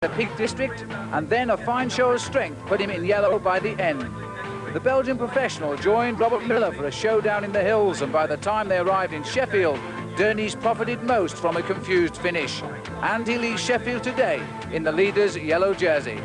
the Peak District, and then a fine show of strength put him in yellow by the end. The Belgian professional joined Robert Miller for a showdown in the hills, and by the time they arrived in Sheffield, Dernies profited most from a confused finish. And he leaves Sheffield today in the leader's yellow jersey.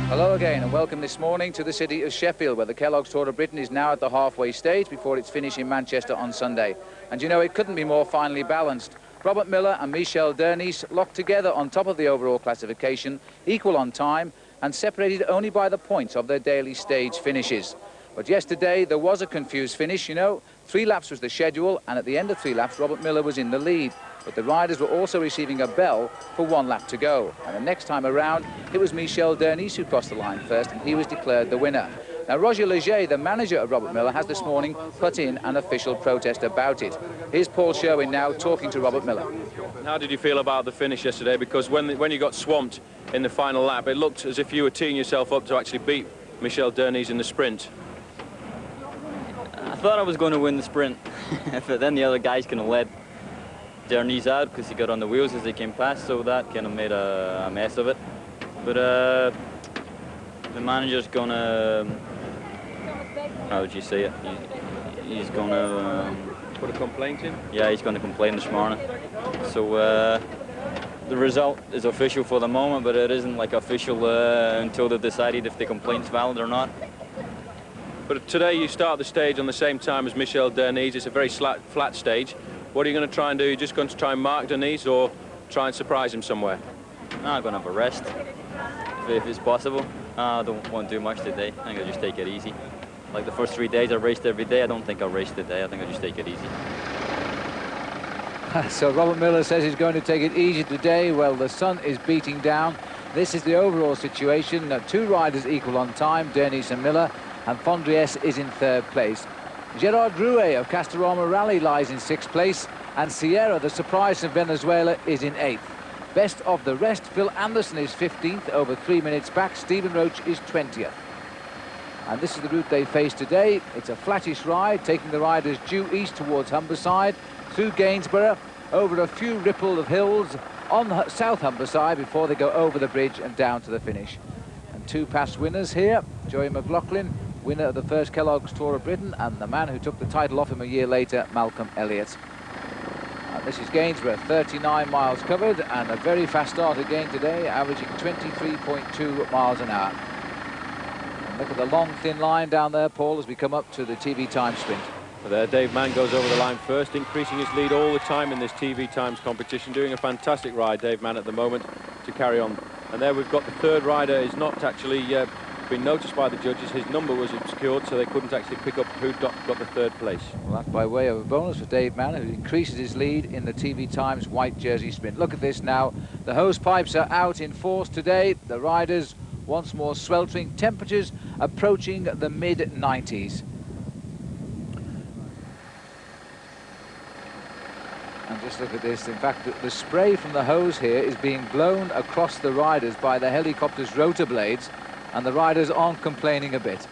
Hello again and welcome this morning to the city of Sheffield, where the Kelloggs Tour of Britain is now at the halfway stage before its finish in Manchester on Sunday. And you know, it couldn't be more finely balanced. Robert Miller and Michel Dernies locked together on top of the overall classification, equal on time and separated only by the points of their daily stage finishes. But yesterday there was a confused finish, you know. 3 laps was the schedule, and at the end of 3 laps Robert Miller was in the lead. But the riders were also receiving a bell for 1 lap to go. And the next time around, it was Michel Dernies who crossed the line first, and he was declared the winner. Now, Roger Leger, the manager of Robert Miller, has this morning put in an official protest about it. Here's Paul Sherwin now talking to Robert Miller. How did you feel about the finish yesterday? Because when you got swamped in the final lap, it looked as if you were teeing yourself up to actually beat Michel Dernies in the sprint. I thought I was going to win the sprint, but then the other guys kind of led Dernies out because he got on the wheels as they came past, so that kind of made a mess of it. But the manager's gonna, how would you say it? He's gonna put a complaint in? Yeah, he's gonna complain this morning. So the result is official for the moment, but it isn't like official until they've decided if the complaint's valid or not. But today you start the stage on the same time as Michel Dernies. It's a very flat stage. What are you going to try and do? Are you just going to try and mark Dernies or try and surprise him somewhere? No, I'm going to have a rest, if it's possible. I don't want to do much today. I think I'll just take it easy. Like the first 3 days I raced every day. I don't think I'll race today. I think I'll just take it easy. So Robert Miller says he's going to take it easy today. Well, the sun is beating down. This is the overall situation. 2 riders equal on time, Dernies and Miller, and Fondriest is in 3rd place. Gerard Drouet of Castorama Rally lies in 6th place, and Sierra, the surprise from Venezuela, is in 8th. Best of the rest, Phil Anderson is 15th, over 3 minutes back. Steven Roche is 20th. And this is the route they face today. It's a flattish ride, taking the riders due east towards Humberside, through Gainsborough, over a few ripple of hills on South Humberside before they go over the bridge and down to the finish. And 2 past winners here, Joey McLaughlin, winner of the first Kellogg's Tour of Britain, and the man who took the title off him a year later, Malcolm Elliott. And this is Gainsborough, 39 miles covered, and a very fast start again today, averaging 23.2 miles an hour. And look at the long, thin line down there, Paul, as we come up to the TV time sprint. Well, there, Dave Mann goes over the line first, increasing his lead all the time in this TV times competition, doing a fantastic ride, Dave Mann, at the moment, to carry on. And there we've got the 3rd rider, is not actually been noticed by the judges. His number was obscured, so they couldn't actually pick up who got the 3rd place. Well, that's by way of a bonus for Dave Mann, who increases his lead in the TV Times white jersey sprint. Look at this now. The hose pipes are out in force today. The riders once more sweltering. Temperatures approaching the mid-90s. And just look at this. In fact, the spray from the hose here is being blown across the riders by the helicopter's rotor blades, and the riders aren't complaining a bit.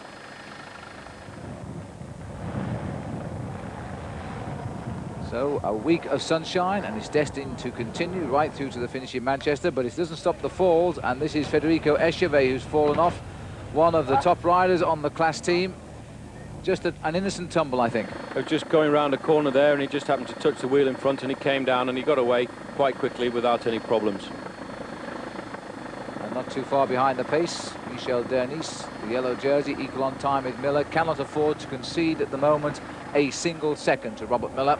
So a week of sunshine, and it's destined to continue right through to the finish in Manchester, but it doesn't stop the falls, and this is Federico Echeverri, who's fallen off, one of the top riders on the class team. Just an innocent tumble, I think. Just going around a corner there, and he just happened to touch the wheel in front, and he came down and he got away quite quickly without any problems. And not too far behind the pace, Michel Dernies, the yellow jersey, equal on time with Miller, cannot afford to concede at the moment a single second to Robert Miller,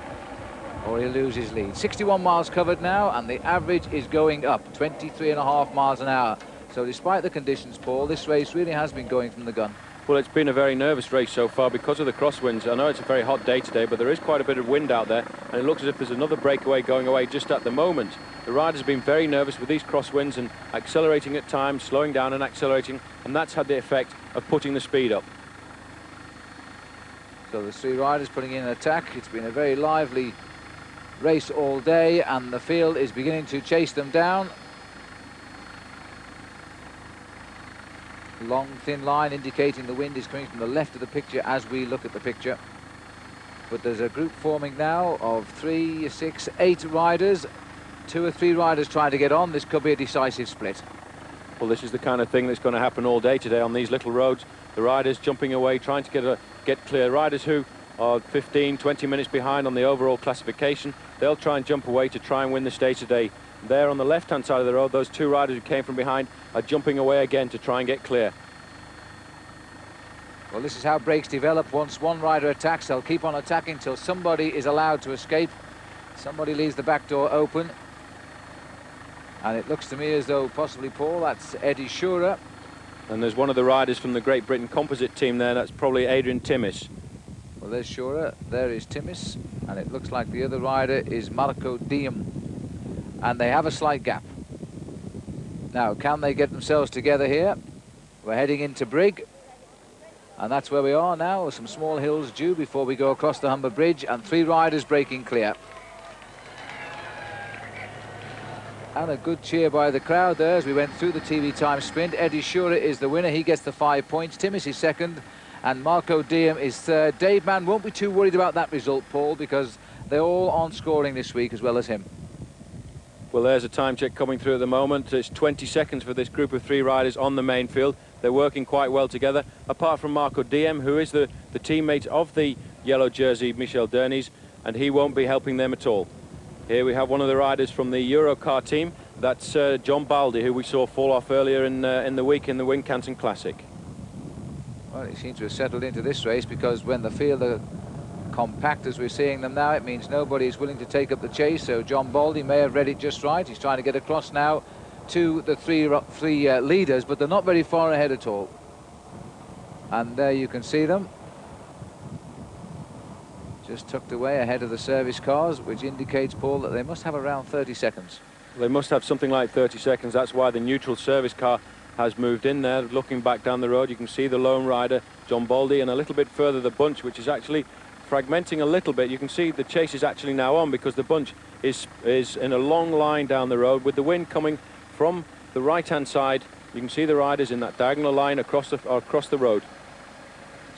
or he'll lose his lead. 61 miles covered now, and the average is going up, 23.5 miles an hour. So despite the conditions, Paul, this race really has been going from the gun. Well, it's been a very nervous race so far because of the crosswinds. I know it's a very hot day today, but there is quite a bit of wind out there, and it looks as if there's another breakaway going away just at the moment. The riders have been very nervous with these crosswinds and accelerating at times, slowing down and accelerating, and that's had the effect of putting the speed up. So the 3 riders putting in an attack. It's been a very lively race all day, and the field is beginning to chase them down. Long thin line indicating the wind is coming from the left of the picture as we look at the picture. But there's a group forming now of 3, 6, 8 riders. 2 or 3 riders trying to get on. This could be a decisive split. Well, this is the kind of thing that's going to happen all day today on these little roads. The riders jumping away, trying to get clear. Riders who are 15, 20 minutes behind on the overall classification, they'll try and jump away to try and win the stage today. There on the left-hand side of the road, those 2 riders who came from behind are jumping away again to try and get clear. Well, this is how breaks develop. Once one rider attacks, they'll keep on attacking till somebody is allowed to escape. Somebody leaves the back door open. And it looks to me as though possibly, Paul, that's Eddie Shearer. And there's one of the riders from the Great Britain composite team there. That's probably Adrian Timmis. Well, there's Shearer. There is Timmis. And it looks like the other rider is Marco Diem. And they have a slight gap. Now, can they get themselves together here? We're heading into Brig. And that's where we are now. Some small hills due before we go across the Humber Bridge. And 3 riders breaking clear. And a good cheer by the crowd there as we went through the TV time sprint. Eddie Shearer is the winner. He gets the 5 points. Timmis is second. And Marco Diem is third. Dave Mann won't be too worried about that result, Paul, because they're all on scoring this week as well as him. Well, there's a time check coming through at the moment. It's 20 seconds for this group of 3 riders on the main field. They're working quite well together, apart from Marco Diem, who is the teammate of the yellow jersey, Michel Derni's, and he won't be helping them at all. Here we have one of the riders from the Eurocar team. That's John Baldi, who we saw fall off earlier in the week in the Wincanton Classic. Well, he seems to have settled into this race, because when the field are compact as we're seeing them now, it means nobody is willing to take up the chase. So John Baldi may have read it just right. He's trying to get across now to the three leaders, but they're not very far ahead at all. And there you can see them, just tucked away ahead of the service cars, which indicates, Paul, that they must have around 30 seconds. They must have something like 30 seconds. That's why the neutral service car has moved in there. Looking back down the road, you can see the lone rider, John Baldi, and a little bit further the bunch, which is actually fragmenting a little bit. You can see the chase is actually now on, because the bunch is in a long line down the road with the wind coming from the right-hand side. You can see the riders in that diagonal line across the road.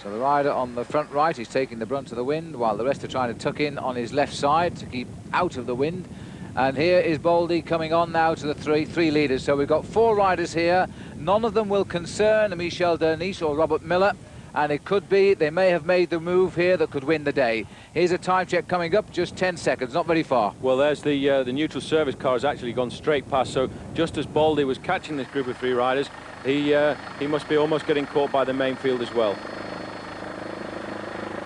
So the rider on the front right is taking the brunt of the wind, while the rest are trying to tuck in on his left side to keep out of the wind. And here is Baldi coming on now to the three leaders. So we've got 4 riders here. None of them will concern Michel Derni's or Robert Miller. And it could be they may have made the move here that could win the day. Here's a time check coming up, just 10 seconds, not very far. Well, there's the neutral service car has actually gone straight past. So just as Baldi was catching this group of 3 riders, he must be almost getting caught by the main field as well.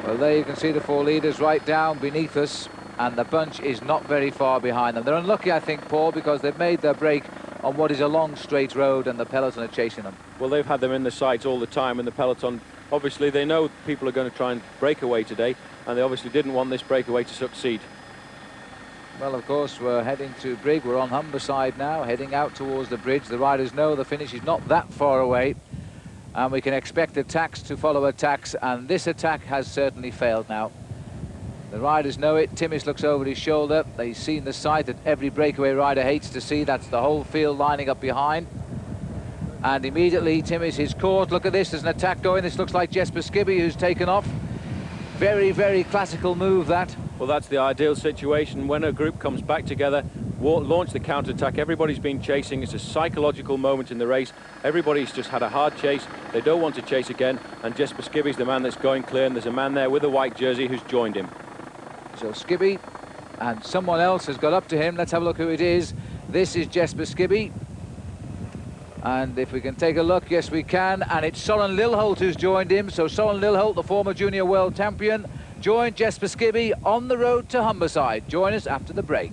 Well, there you can see the 4 leaders right down beneath us, and the bunch is not very far behind them. They're unlucky, I think, Paul, because they've made their break on what is a long straight road, and the peloton are chasing them. Well, they've had them in the sights all the time, and the peloton, obviously they know people are going to try and break away today, and they obviously didn't want this breakaway to succeed. Well, of course, we're heading to Brig. We're on Humber side now, heading out towards the bridge. The riders know the finish is not that far away, and we can expect attacks to follow attacks, and this attack has certainly failed now. The riders know it. Timmis looks over his shoulder. They've seen the sight that every breakaway rider hates to see. That's the whole field lining up behind. And immediately Timmis is caught. Look at this, there's an attack going. This looks like Jesper Skibby, who's taken off. Very, very classical move, that. Well, that's the ideal situation. When a group comes back together, launch the counter-attack. Everybody's been chasing. It's a psychological moment in the race. Everybody's just had a hard chase. They don't want to chase again. And Jesper Skibby's the man that's going clear. And there's a man there with a white jersey who's joined him. So Skibby and someone else has got up to him. Let's have a look who it is. This is Jesper Skibby. And if we can take a look, yes we can. And it's Soren Lilholt who's joined him. So Soren Lilholt, the former junior world champion, joined Jesper Skibby on the road to Humberside. Join us after the break.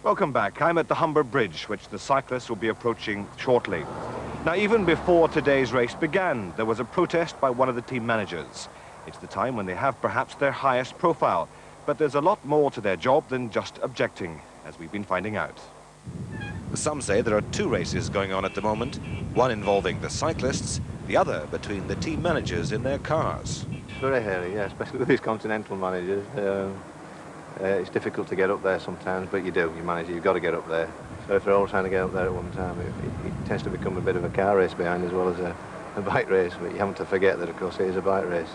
Welcome back. I'm at the Humber Bridge, which the cyclists will be approaching shortly. Now, even before today's race began, there was a protest by one of the team managers. It's the time when they have perhaps their highest profile, but there's a lot more to their job than just objecting, as we've been finding out. Some say there are two races going on at the moment, one involving the cyclists, the other between the team managers in their cars. Very hairy, yeah, especially with these continental managers. It's difficult to get up there sometimes, but you do, you manage it, you've got to get up there. So if they're all trying to get up there at one time, it tends to become a bit of a car race behind as well as a bike race, but you haven't to forget that, of course, it is a bike race.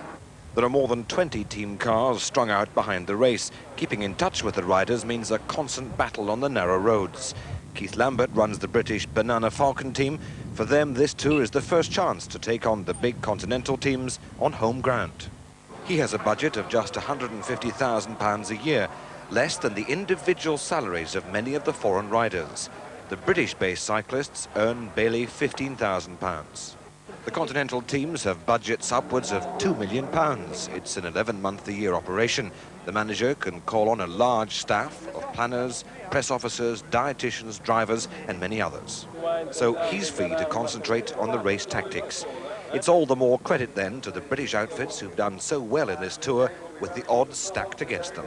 There are more than 20 team cars strung out behind the race. Keeping in touch with the riders means a constant battle on the narrow roads. Keith Lambert runs the British Banana Falcon team. For them, this tour is the first chance to take on the big continental teams on home ground. He has a budget of just £150,000 a year, less than the individual salaries of many of the foreign riders. The British-based cyclists earn barely £15,000. The continental teams have budgets upwards of £2 million. It's an 11-month-a-year operation. The manager can call on a large staff of planners, press officers, dietitians, drivers, and many others. So he's free to concentrate on the race tactics. It's all the more credit then to the British outfits who've done so well in this tour with the odds stacked against them.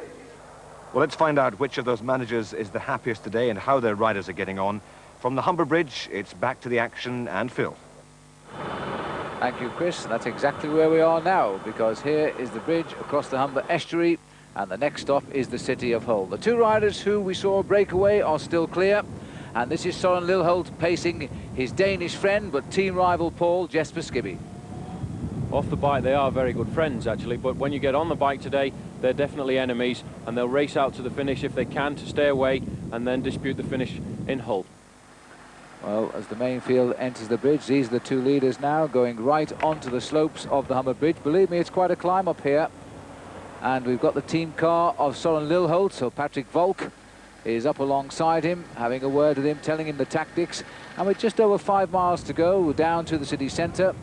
Well, let's find out which of those managers is the happiest today and how their riders are getting on. From the Humber Bridge, it's back to the action and Phil. Thank you, Chris. That's exactly where we are now, because here is the bridge across the Humber estuary, and the next stop is the city of Hull. The two riders who we saw break away are still clear, and this is Søren Lilholt pacing his Danish friend but team rival Paul Jesper Skibby. Off the bike, they are very good friends, actually, but when you get on the bike today, they're definitely enemies, and they'll race out to the finish if they can to stay away and then dispute the finish in Hull. Well, as the main field enters the bridge, these are the two leaders now going right onto the slopes of the Humber Bridge. Believe me, it's quite a climb up here. And we've got the team car of Søren Lilholt, so Patrick Volk is up alongside him, having a word with him, telling him the tactics. And with just over 5 miles to go down to the city centre,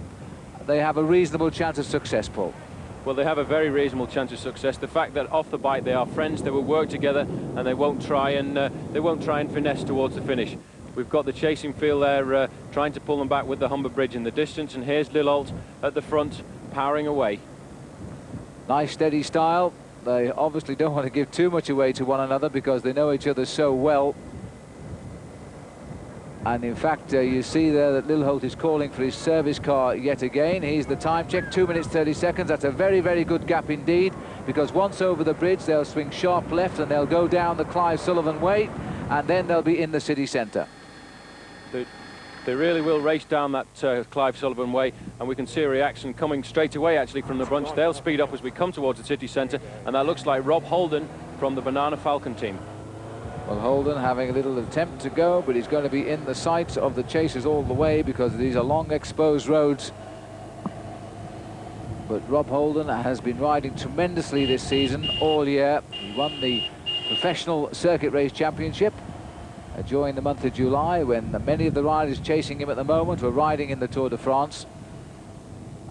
they have a reasonable chance of success, Paul. Well, they have a very reasonable chance of success. The fact that off the bike they are friends, they will work together, and they won't try and finesse towards the finish. We've got the chasing field there trying to pull them back with the Humber Bridge in the distance, and here's Lilholt at the front powering away. Nice steady style. They obviously don't want to give too much away to one another because they know each other so well. And in fact, you see there that Lilholt is calling for his service car yet again. Here's the time check, 2 minutes 30 seconds. That's a very, very good gap indeed, because once over the bridge, they'll swing sharp left and they'll go down the Clive Sullivan Way, and then they'll be in the city centre. They really will race down that Clive Sullivan Way, and we can see a reaction coming straight away actually from the bunch. They'll speed up as we come towards the city centre, and that looks like Rob Holden from the Banana Falcon team. Well, Holden having a little attempt to go, but he's going to be in the sights of the chasers all the way because these are long exposed roads. But Rob Holden has been riding tremendously this season, all year. He won the Professional Circuit Race Championship during the month of July, when many of the riders chasing him at the moment were riding in the Tour de France.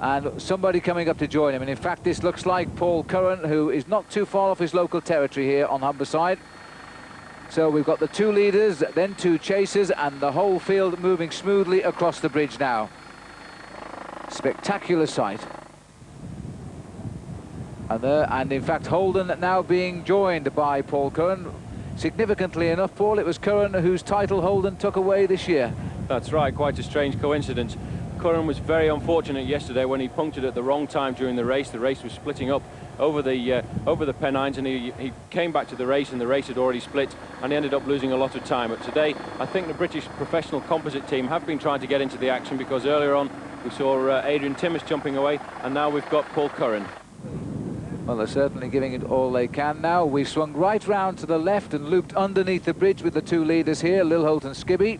And somebody coming up to join him. And in fact, this looks like Paul Curren, who is not too far off his local territory here on Humberside. So we've got the two leaders, then two chasers, and the whole field moving smoothly across the bridge now. Spectacular sight. And in fact, Holden now being joined by Paul Curren. Significantly enough, Paul, it was Curren whose title Holden took away this year. That's right, quite a strange coincidence. Curren was very unfortunate yesterday when he punctured at the wrong time during the race. The race was splitting up over the Pennines, and he came back to the race, and the race had already split, and he ended up losing a lot of time. But today, I think the British professional composite team have been trying to get into the action, because earlier on we saw Adrian Timmis jumping away, and now we've got Paul Curren. Well, they're certainly giving it all they can now. We've swung right round to the left and looped underneath the bridge with the two leaders here, Lilholt and Skibby.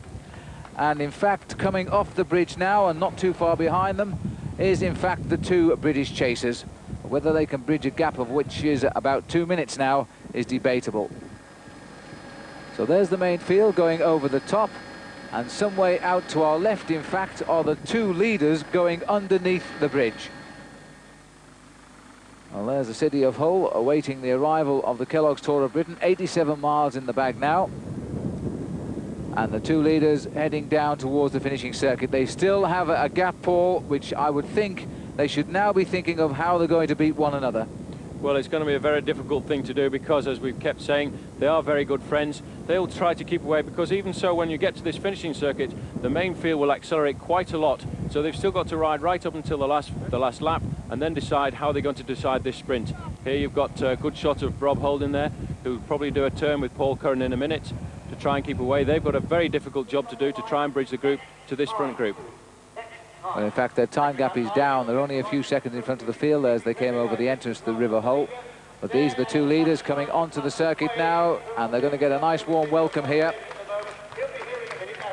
And in fact, coming off the bridge now and not too far behind them is in fact the two British chasers. Whether they can bridge a gap of which is about 2 minutes now is debatable. So there's the main field going over the top, and some way out to our left, in fact, are the two leaders going underneath the bridge. Well, there's the city of Hull awaiting the arrival of the Kelloggs Tour of Britain. 87 miles in the bag now. And the two leaders heading down towards the finishing circuit. They still have a gap, Paul, which I would think they should now be thinking of how they're going to beat one another. Well, it's going to be a very difficult thing to do because, as we've kept saying, they are very good friends. They'll try to keep away because even so, when you get to this finishing circuit, the main field will accelerate quite a lot. So they've still got to ride right up until the last lap and then decide how they're going to decide this sprint. Here you've got a good shot of Rob Holden there, who'll probably do a turn with Paul Curren in a minute to try and keep away. They've got a very difficult job to do to try and bridge the group to this front group. Well, in fact, their time gap is down. They're only a few seconds in front of the field as they came over the entrance to the River Hull. But these are the two leaders coming onto the circuit now, and they're going to get a nice warm welcome here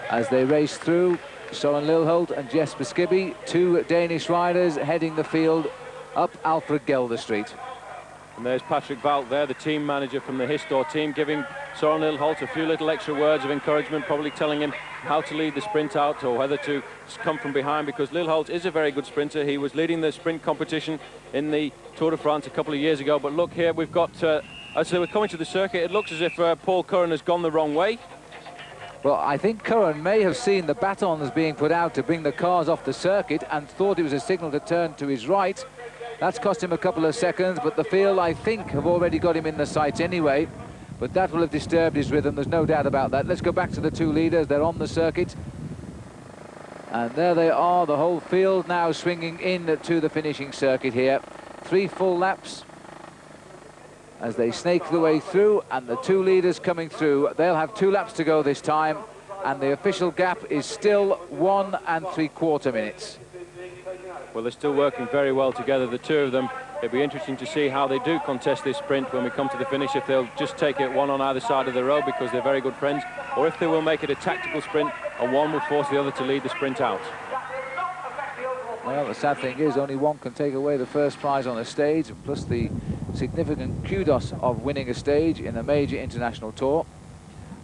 as they race through. Søren Lilholt and Jesper Skibby, two Danish riders heading the field up Alfred Gelder Street. And there's Patrick Valk there, the team manager from the Histor team, giving Søren Lilholt a few little extra words of encouragement, probably telling him how to lead the sprint out or whether to come from behind, because Lilholt is a very good sprinter. He was leading the sprint competition in the Tour de France a couple of years ago. But look here, we've got, as they were coming to the circuit, it looks as if Paul Curren has gone the wrong way. Well, I think Curren may have seen the batons being put out to bring the cars off the circuit and thought it was a signal to turn to his right. That's cost him a couple of seconds, but the field, I think, have already got him in the sights anyway. But that will have disturbed his rhythm, there's no doubt about that. Let's go back to the two leaders, they're on the circuit. And there they are, the whole field now swinging in to the finishing circuit here. 3 full laps as they snake their way through, and the two leaders coming through. They'll have 2 laps to go this time, and the official gap is still 1 3/4 minutes. Well, they're still working very well together, the two of them. It'll be interesting to see how they do contest this sprint when we come to the finish, if they'll just take it one on either side of the road because they're very good friends, or if they will make it a tactical sprint and one will force the other to lead the sprint out. Well, the sad thing is only one can take away the first prize on a stage, plus the significant kudos of winning a stage in a major international tour.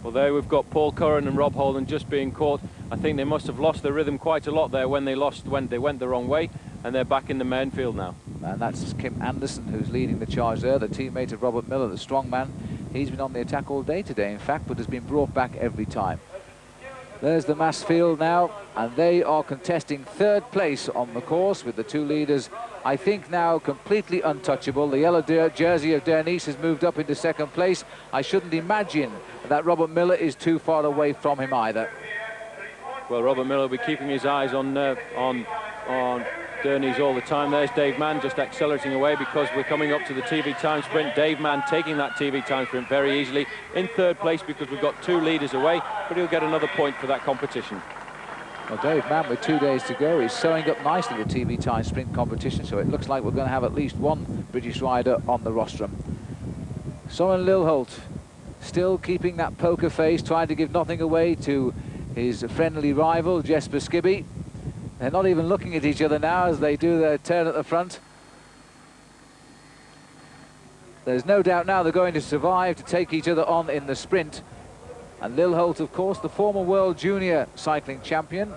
Well, there we've got Paul Curren and Rob Holden just being caught. I think they must have lost their rhythm quite a lot there when they went the wrong way, and they're back in the main field now. And that's Kim Anderson who's leading the charge there, the teammate of Robert Miller, the strong man. He's been on the attack all day today, in fact, but has been brought back every time. There's the mass field now, and they are contesting 3rd place on the course with the two leaders, I think, now completely untouchable. The yellow jersey of Dernice has moved up into 2nd place. I shouldn't imagine that Robert Miller is too far away from him either. Well, Robert Miller will be keeping his eyes on Dernice all the time. There's Dave Mann just accelerating away because we're coming up to the TV time sprint. Dave Mann taking that TV time sprint very easily in 3rd place because we've got 2 leaders away, but he'll get another point for that competition. Well, Dave Mann, with 2 days to go, is sewing up nicely the TV time sprint competition, so it looks like we're going to have at least one British rider on the rostrum. Søren Lilholt still keeping that poker face, trying to give nothing away to his friendly rival, Jesper Skibby. They're not even looking at each other now as they do their turn at the front. There's no doubt now they're going to survive to take each other on in the sprint. And Lilholt, of course, the former world junior cycling champion.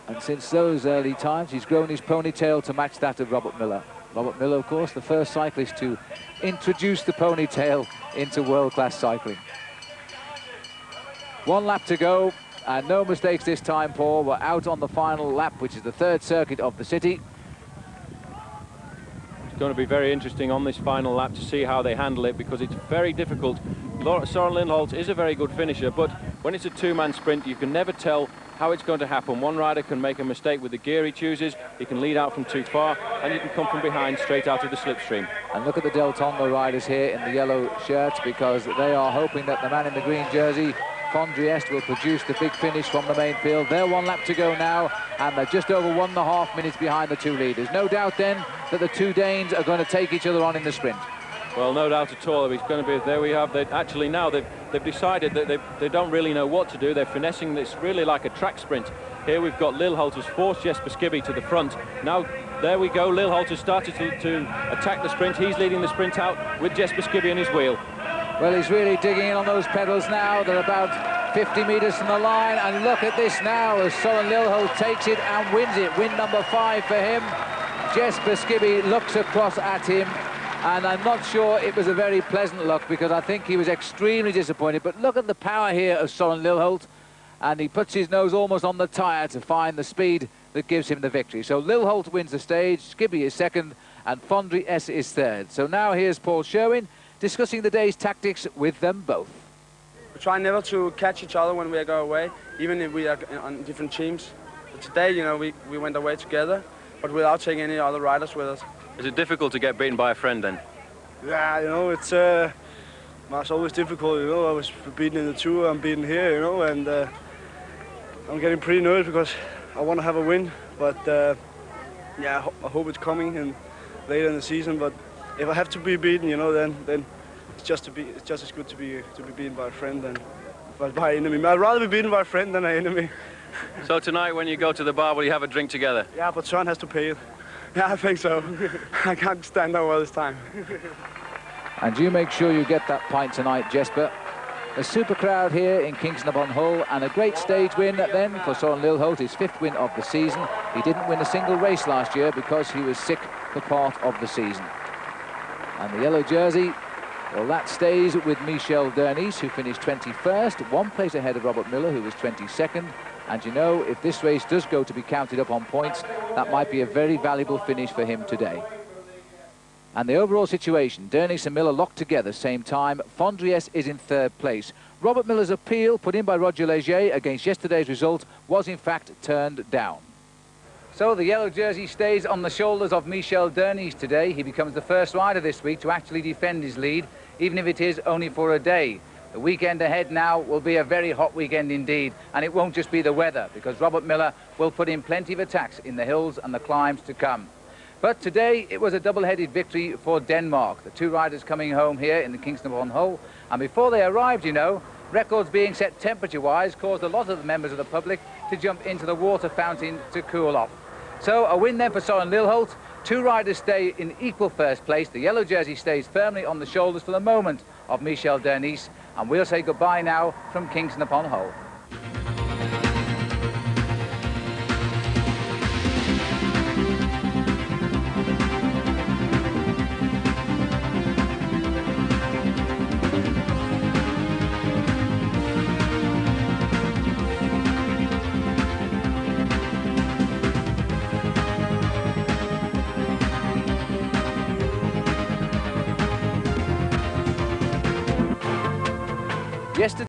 And since those early times, he's grown his ponytail to match that of Robert Miller. Robert Miller, of course, the first cyclist to introduce the ponytail into world-class cycling. 1 lap to go, and no mistakes this time, Paul. We're out on the final lap, which is the 3rd circuit of the city. It's going to be very interesting on this final lap to see how they handle it, because it's very difficult. Søren Lilholt is a very good finisher, but when it's a 2-man sprint, you can never tell how it's going to happen. One rider can make a mistake with the gear he chooses, he can lead out from too far, and you can come from behind straight out of the slipstream. And look at the Del Tongo riders here in the yellow shirts, because they are hoping that the man in the green jersey, Fondriest, will produce the big finish from the main field. They're 1 lap to go now, and they're just over 1.5 minutes behind the two leaders. No doubt then that the two Danes are going to take each other on in the sprint. Well, no doubt at all. It's going to be, there we have, they've decided that they don't really know what to do. They're finessing this really like a track sprint. Here we've got Lilholt has forced Jesper Skibby to the front. Now, there we go, Lilholt has started to attack the sprint. He's leading the sprint out with Jesper Skibby in his wheel. Well, he's really digging in on those pedals now. They're about 50 metres from the line, and look at this now as Søren Lilholt takes it and wins it. Win number 5 for him. Jesper Skibby looks across at him, And I'm not sure it was a very pleasant look, because I think he was extremely disappointed. But look at the power here of Søren Lilholt, and he puts his nose almost on the tyre to find the speed that gives him the victory. So Lilholt wins the stage, Skibby is second, and Fondriest is third. So now here's Paul Sherwin discussing the day's tactics with them both. We try never to catch each other when we go away, even if we are on different teams. But today, you know, we went away together, but without taking any other riders with us. Is it difficult to get beaten by a friend then? Yeah, you know, it's always difficult, you know. I was beaten in the tour, I'm beaten here, you know, and I'm getting pretty nervous because I want to have a win, but yeah, I hope it's coming and later in the season. But if I have to be beaten, you know, then it's just as good to be beaten by a friend than by an enemy. I'd rather be beaten by a friend than an enemy. So tonight, when you go to the bar, will you have a drink together? Yeah, but Søren has to pay it. Yeah, I think so. I can't stand over this time. And you make sure you get that pint tonight, Jesper. A super crowd here in Kingston upon Hull, and a great stage win then for Søren Lilholt, his 5th win of the season. He didn't win a single race last year because he was sick for part of the season. And the yellow jersey, well, that stays with Michel Dernisse, who finished 21st, 1 place ahead of Robert Miller, who was 22nd. And you know, if this race does go to be counted up on points, that might be a very valuable finish for him today. And the overall situation, Dernisse and Miller locked together same time. Fondriest is in 3rd place. Robert Miller's appeal put in by Roger Leger against yesterday's result was in fact turned down. So the yellow jersey stays on the shoulders of Michel Dernisse today. He becomes the first rider this week to actually defend his lead, even if it is only for a day. The weekend ahead now will be a very hot weekend indeed, and it won't just be the weather, because Robert Miller will put in plenty of attacks in the hills and the climbs to come. But today it was a double-headed victory for Denmark. The 2 riders coming home here in the Kingston upon Hull, and before they arrived, you know, records being set temperature-wise caused a lot of the members of the public to jump into the water fountain to cool off. So a win then for Søren Lilholt. 2 riders stay in equal first place. The yellow jersey stays firmly on the shoulders for the moment of Michel Dernisse, and we'll say goodbye now from Kingston upon Hull. Yesterday